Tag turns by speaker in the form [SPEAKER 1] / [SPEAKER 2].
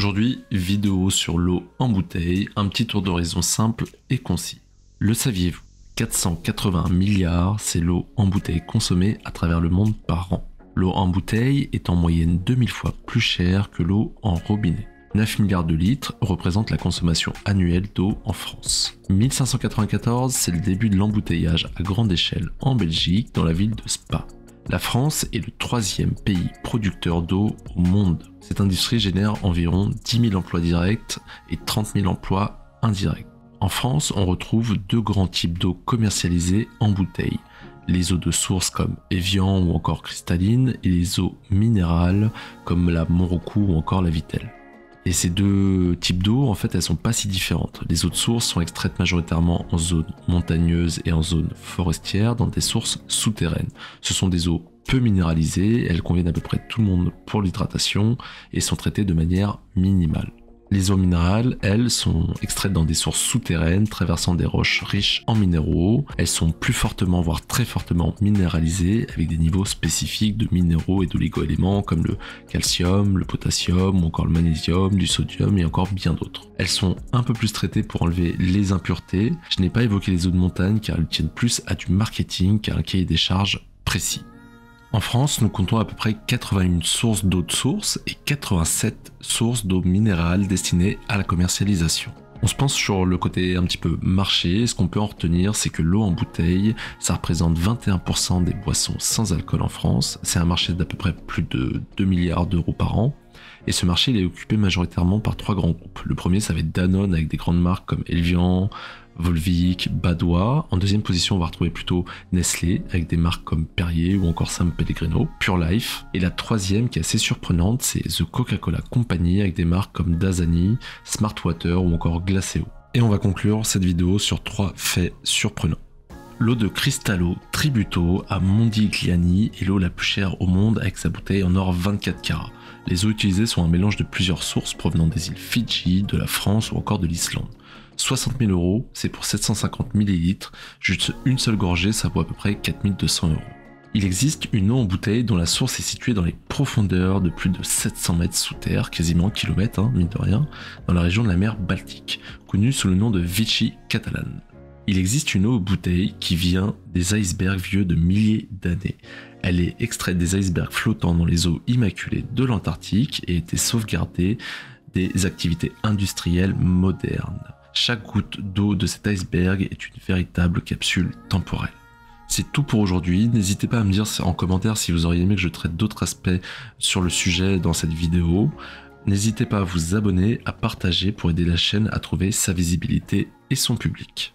[SPEAKER 1] Aujourd'hui, vidéo sur l'eau en bouteille, un petit tour d'horizon simple et concis. Le saviez-vous? 480 milliards, c'est l'eau en bouteille consommée à travers le monde par an. L'eau en bouteille est en moyenne 2000 fois plus chère que l'eau en robinet. 9 milliards de litres représentent la consommation annuelle d'eau en France. 1594, c'est le début de l'embouteillage à grande échelle en Belgique, dans la ville de Spa. La France est le 3e pays producteur d'eau au monde. Cette industrie génère environ 10 000 emplois directs et 30 000 emplois indirects. En France, on retrouve deux grands types d'eau commercialisées en bouteille. Les eaux de source comme Evian ou encore cristalline et les eaux minérales comme la Montrocou ou encore la Vittel. Et ces deux types d'eau, en fait, elles sont pas si différentes. Les eaux de source sont extraites majoritairement en zone montagneuse et en zone forestière dans des sources souterraines. Ce sont des eaux peu minéralisées, elles conviennent à peu près tout le monde pour l'hydratation et sont traitées de manière minimale. Les eaux minérales, elles, sont extraites dans des sources souterraines traversant des roches riches en minéraux. Elles sont plus fortement, voire très fortement minéralisées avec des niveaux spécifiques de minéraux et d'oligo-éléments comme le calcium, le potassium ou encore le magnésium, du sodium et encore bien d'autres. Elles sont un peu plus traitées pour enlever les impuretés. Je n'ai pas évoqué les eaux de montagne car elles tiennent plus à du marketing qu'à un cahier des charges précis. En France, nous comptons à peu près 81 sources d'eau de source et 87 sources d'eau minérale destinées à la commercialisation. On se pense sur le côté un petit peu marché, ce qu'on peut en retenir, c'est que l'eau en bouteille, ça représente 21% des boissons sans alcool en France. C'est un marché d'à peu près plus de 2 milliards d'euros par an. Et ce marché, il est occupé majoritairement par trois grands groupes. Le premier, ça va être Danone avec des grandes marques comme Evian, Volvic, Badoit. En deuxième position, on va retrouver plutôt Nestlé avec des marques comme Perrier ou encore San Pellegrino, Pure Life. Et la troisième, qui est assez surprenante, c'est The Coca-Cola Company avec des marques comme Dasani, Smartwater ou encore Glacéo. Et on va conclure cette vidéo sur trois faits surprenants. L'eau de Cristallo Tributo à Mondigliani est l'eau la plus chère au monde avec sa bouteille en or 24 carats. Les eaux utilisées sont un mélange de plusieurs sources provenant des îles Fidji, de la France ou encore de l'Islande. 60 000 €, c'est pour 750 ml, juste une seule gorgée, ça vaut à peu près 4 200 €. Il existe une eau en bouteille dont la source est située dans les profondeurs de plus de 700 mètres sous terre, quasiment un kilomètre, mine de rien, dans la région de la mer Baltique, connue sous le nom de Vichy Catalan. Il existe une eau en bouteille qui vient des icebergs vieux de milliers d'années. Elle est extraite des icebergs flottants dans les eaux immaculées de l'Antarctique et a été sauvegardée des activités industrielles modernes. Chaque goutte d'eau de cet iceberg est une véritable capsule temporelle. C'est tout pour aujourd'hui, n'hésitez pas à me dire en commentaire si vous auriez aimé que je traite d'autres aspects sur le sujet dans cette vidéo. N'hésitez pas à vous abonner, à partager pour aider la chaîne à trouver sa visibilité et son public.